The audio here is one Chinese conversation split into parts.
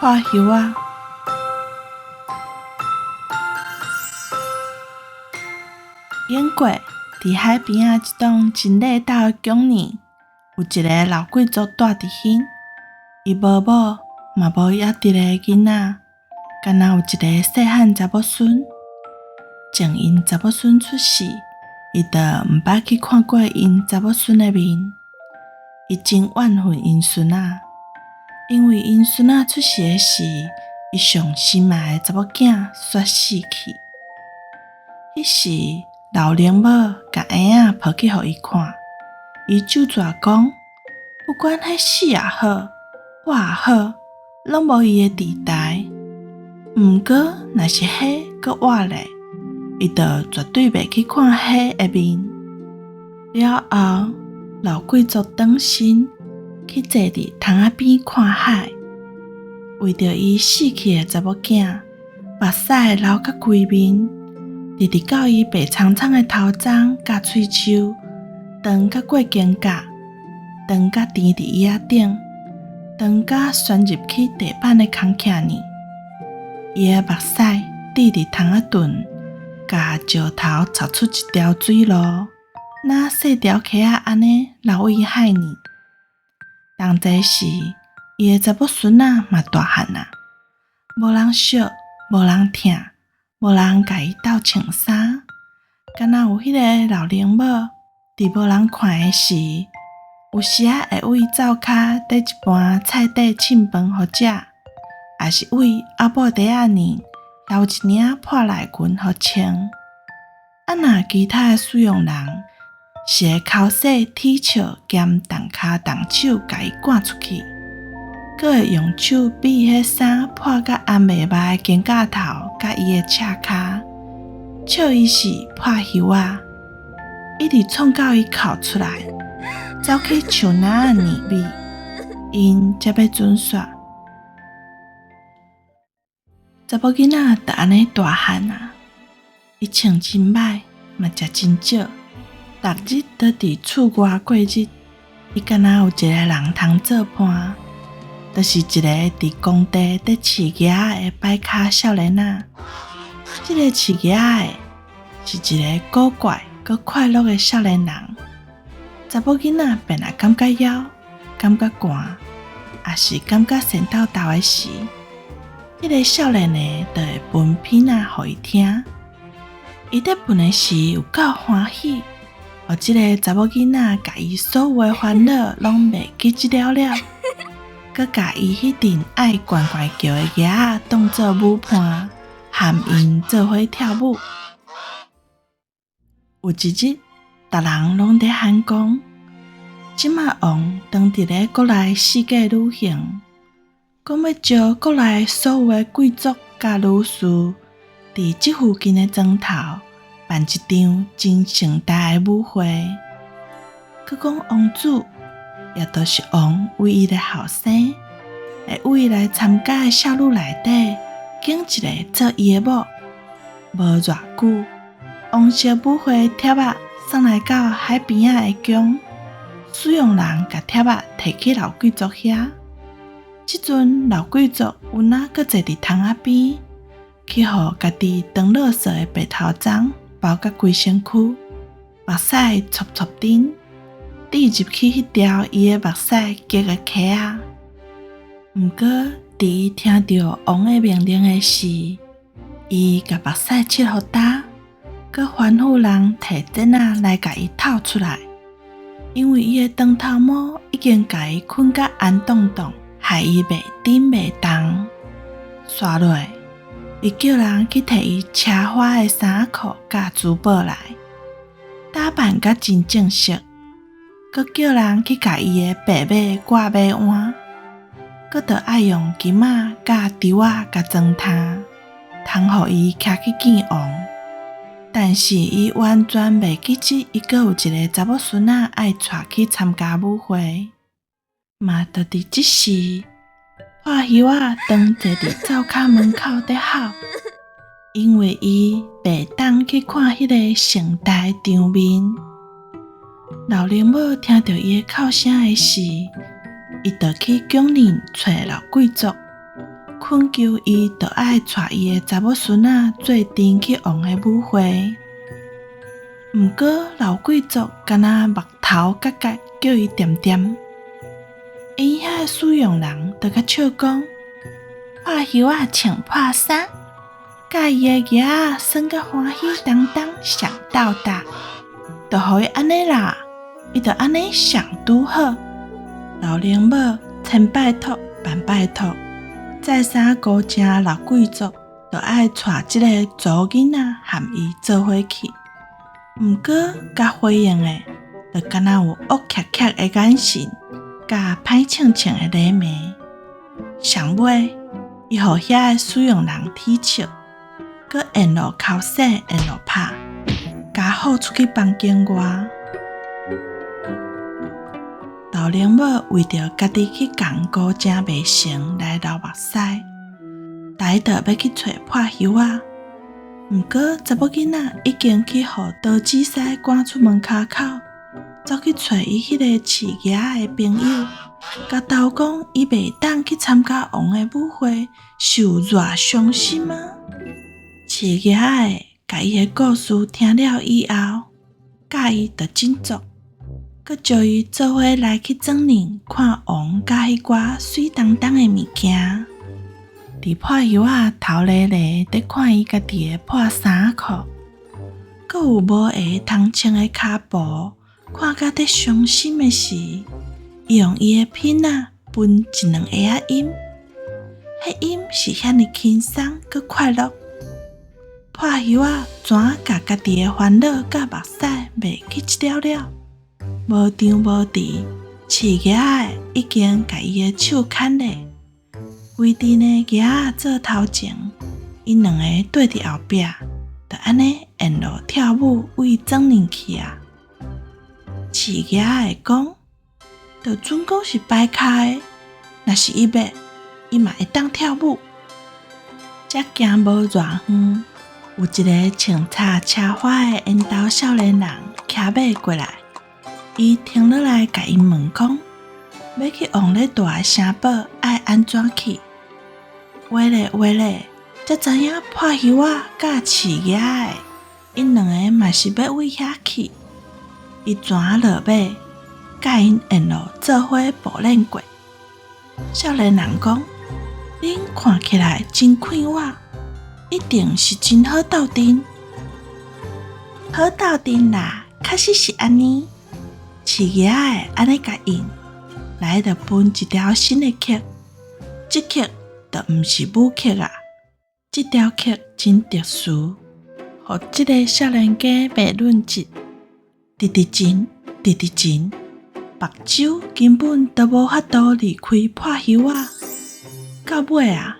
破叶仔。演过伫海边一栋真热闹的宫殿，有一个老贵族住伫遐，伊无某嘛无还一个囡仔，敢若有一个细汉查某孙。从因查某孙出世，伊就毋捌去看过因查某孙的面。伊真怨恨因孙仔，因为因孙仔出世的时，伊上心爱的查某囝煞死去。迄时老灵母甲婴仔抱去互伊看，伊就绝讲，不管迄死也好，活也好，拢无伊的地台。毋过若是迄阁活咧，伊就绝对袂去看迄个面。了后，老贵族转身去坐伫塘仔边看海，为着伊死去的查某囝，目屎流甲规面，直直到伊白苍苍的头鬃甲喙鬚，长甲过肩胛，长甲甜伫椅仔顶，长甲旋入去地板的空徛呢。伊的目屎滴伫塘仔顿，甲石头插出一条水路，若细条溪仔安尼流入海呢。同这时，伊的查某孙仔嘛大汉啊，无人惜，无人疼，无人甲伊斗穿衫，敢若有迄个老灵母伫无人看的时，有时啊会为灶骹缀一盘菜底凊饭互食，也是为后母袋仔呢留一领破内裙互穿。啊若其他的使用人是会口洗、铁笑兼动骹动手甲伊赶出去，阁会用手比伊迄衫破甲红袂白的肩胛头甲伊的赤骹，笑伊是破叶仔，一直创到伊哭出来，走去树林的泥尾，因才要准煞。查某囡仔就安尼大汉啊，伊穿真歹，嘛食真少，逐日都伫厝外过日。伊敢若有一个人通做伴，就是一个伫工地伫饲鸭的摆卡少年仔。这个饲鸭的是一个古怪佮快乐的少年人。查某囡仔本来感觉枵、感觉寒，也是感觉神叨叨的时，迄个少年的就会分片仔互伊听。伊在分的时有够欢喜，互即个查某囡仔甲伊所有的烦恼拢袂记一了了，佮甲伊迄阵爱悬悬叫的鸭当作舞伴，含因做伙跳舞。有一日，逐人拢在喊讲，即马王当伫咧国内世界旅行，讲要招国内所有的贵族甲女士，伫即附近的庄头办一场真盛大的舞会。佮讲王子，也就是王为伊的后生，会为来参加的少女内底拣一个做伊的某。无偌久，王小舞会贴仔送来到海边仔的宫，使用人甲贴仔摕去老贵族遐。即阵老贵族有哪阁坐伫塘仔边，去互家己长绿色的白头鬃包甲规身躯，目屎撮撮顶，滴入去迄条伊的目屎结的溪仔。毋过，伫伊听到王的命令的时，伊甲目屎拭互干，佮吩咐人摕针仔来甲伊透出来，因为伊的长头毛已经甲伊困甲安冻冻，害伊袂顶袂动。刷落，伊叫人去摕伊车花的衫裤甲珠宝来，打扮甲真正式，佮叫人去甲伊的白马挂马鞍，佮着爱用金仔甲珠仔甲装炭，通互伊徛去见王。但是伊完全袂记起，伊阁有一个查某孙仔爱带去参加舞会。嘛，就伫即时，破叶仔当坐伫灶骹门口伫哭，因为伊袂当去看迄个盛大的场面。老灵母听到伊的哭声的时，伊就去宫里找老贵族，恳求伊就爱带伊的查某孙仔做阵去王的舞会。毋过老贵族敢若目头角角叫伊点点，因遐的使用人就甲笑讲：破袖仔穿破衫，甲伊的囝仔耍甲欢喜当当，上斗大，就互伊安尼啦，伊就安尼上拄好。老奶母千拜托万拜托，再三高正老贵族就爱带即个祖囡仔含伊做伙去。毋过甲回应的，就敢若有恶恰恰的眼神，甲歹清清的礼貌。上尾，伊互遐的使用人踢笑，佮沿路哭洗，沿路拍，甲好出去房间外。老奶母为着家己去共高正袂成来流目屎，来就要去找破袖仔。毋过查某囡仔已经去互刀子师赶出门骹口，走去找伊迄个饲囝的朋友，甲斗讲伊袂当去参加王的舞会，受偌伤心啊！饲囝的甲伊的故事听了以后，介意就真足，佮招伊做伙来去庄园看王甲迄寡水当当的物件。伫破袖仔头咧咧伫看伊家己的破衫裤，佮有无鞋通穿的骹步，看甲伫伤心的时，伊用伊的鼻仔分一两下仔音，迄音是遐尼轻松佮快乐。破袖仔怎甲家己的烦恼甲目屎袂去一了了？无张无弛，饲囝的已经甲伊的手牵咧。规阵的囝仔做头前，因两个对伫后壁，就安尼沿路跳舞为庄园去啊。饲囝的讲，就准讲是摆骹的，若是伊要，伊嘛会当跳舞。才行无偌远，有一个穿插车花的烟头少年人骑马过来，伊停落来甲因问讲，要去王咧大的城堡爱安怎去？话咧，才知影破袖仔甲饲囝的，因两个嘛是要为遐去。伊怎落马，甲因沿路做伙步练过。少年人讲：恁看起来真快活，一定是真好斗阵。好斗阵啦，确实是安尼。饲囝的安尼甲应，来就分一条新的曲，即曲就毋是舞曲啊，即条曲真特殊，互即个少年家袂论迹，直直前，目睭根本都无法度离开破袖仔。到尾啊，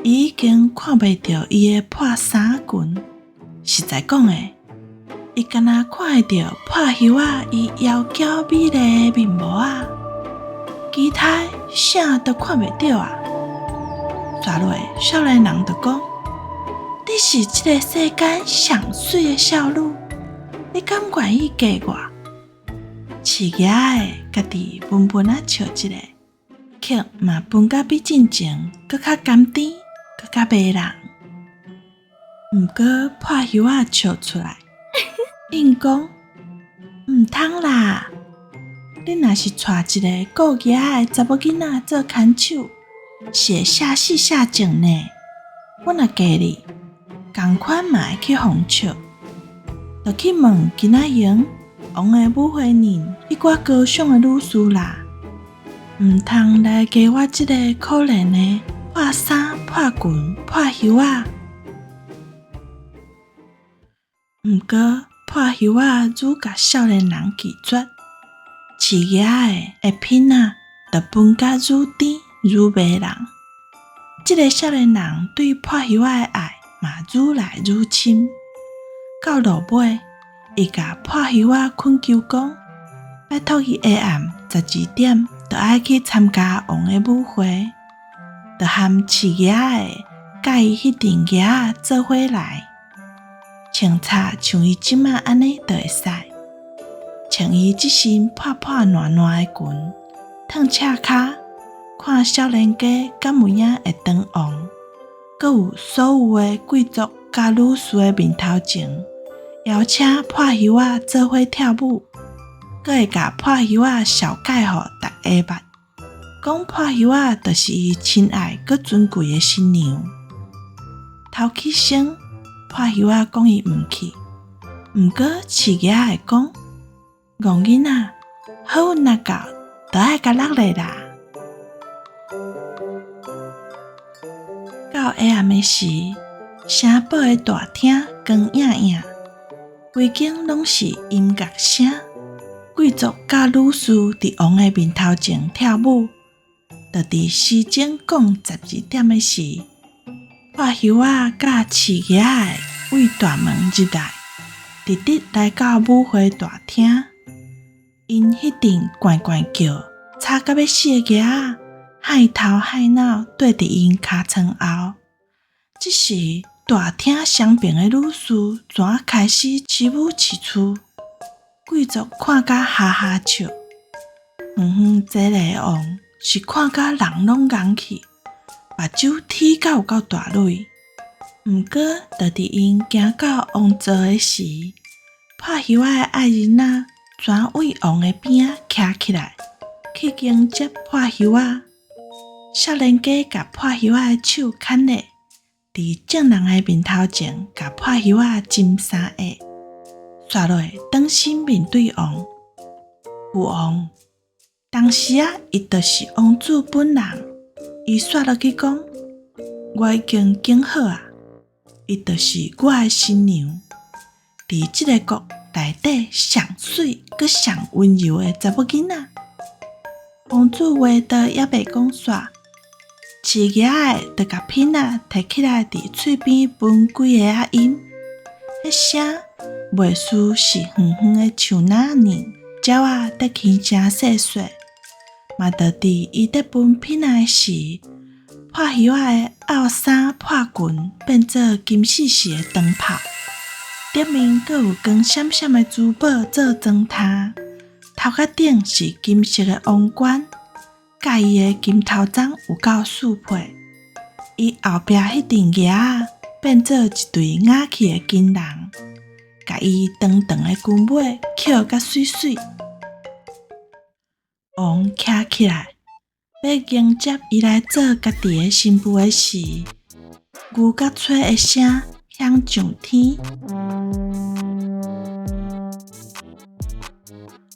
伊已经看袂到伊的破衫裙。实在讲诶，伊敢若看会到破袖仔伊窈窕美丽的面膜啊，其他啥都看袂到啊。刷落，少年人就讲：你是这个世间上水的少女，你敢愿意嫁我？饲囝的家己闷闷啊笑一个，曲嘛分甲比进前搁较甘甜，搁较迷人。毋过破袖仔笑出来，应讲：毋通啦！你若是带一个顾囝的查某囡仔做牵手，是会下死下静呢。我若嫁你，同款嘛会去哄笑，就去问今仔用王的舞会人迄寡高尚的女士啦，毋通来嫁我这个可怜的破衫、破裙、破袖仔。毋过破袖仔愈甲少年人拒绝，饲囝的鼻仔就分甲愈甜愈迷人。这个少年人对破袖仔的爱嘛愈来愈深，到落尾，伊甲破袖仔恳求讲，拜托伊下暗12点就爱去参加王的舞会，就和饲囝的甲伊迄阵囝仔做伙来，穿插像伊即马安尼就会使，穿伊即身破破烂烂的裙，烫赤骹，看少年家敢有影会当王，阁有所有的贵族甲女士的面头前，邀请破袖仔做伙跳舞，阁会甲破袖仔小解互大家捌，讲破袖仔就是伊亲爱阁尊贵的新娘。头起先，破袖仔讲伊毋去，毋过饲囝会讲，戆囡仔，好运若到，就爱甲落来啦。到下暗的时，城堡的大厅光影影，规间拢是音乐声。贵族甲女士伫王的面头前跳舞，就伫时钟讲12点的时，破袖仔甲饲囝的为大门入来，直直来到舞会大厅。因迄阵悬悬叫，吵甲要死的囝仔，害头害脑缀伫因尻川后。这时，大厅上边的女士怎开始起舞起厝？贵族看甲哈哈笑，这个王是看甲人拢眼去，目睭舔到有够大蕊。毋过，就伫因行到王座的时，破袖仔的爱人仔全为王的边仔徛起来，去迎接破袖仔。少年家甲破袖仔的手牵勒，伫众人的面头前，甲破袖仔亲三下，刷落转身面对王。父王，当时伊就是王子本人。伊刷落去讲：“我已经拣好啊，伊就是我的新娘。伫即个国内底上水阁上温柔的查某囡仔。”王子话倒也袂讲煞。饲囝的就甲品仔摕起来，伫喙边闻几下仔音，迄声袂输是远远的像那年鸟仔在轻声细说。嘛，就伫伊在闻品仔的时，破袖仔的后衫破裙变做金细细的长袍，顶面阁有光闪闪的珠宝做装饰，头壳顶是金色的王冠。甲伊的金头鬃有够适配，伊后壁迄顶牙变做一对雅气的金人，甲伊长长的裙尾翘甲水水。王徛起来，要迎接伊来做家己的新妇的时，牛甲吹的声响上天。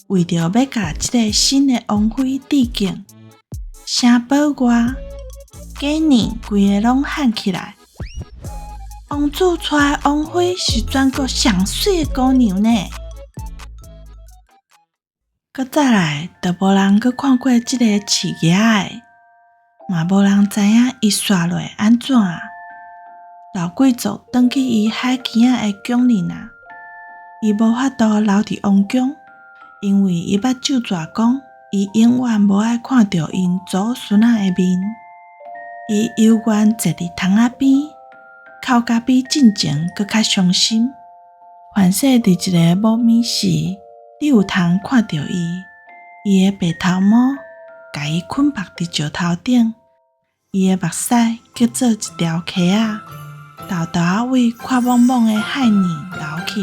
为着要甲这个新的王妃致敬。城堡外，家人规个拢喊起来：“王子娶的王妃是全国上水的姑娘呢！”搁再来，就无人搁看过这个饲囝的，嘛无人知影伊刷落安怎啊？老贵族转去伊海墘仔的宫里啊，伊无法度留伫王宫，因为伊捌咒诅讲。伊永远无爱看到因祖孙仔的面，伊犹原坐伫窗仔边，哭甲比进前搁较伤心。凡说伫一个无眠时，你有通看到伊的白头毛，甲伊捆绑伫石头顶，伊的目屎叫做一条溪仔，豆豆仔为看蒙蒙的海面流去。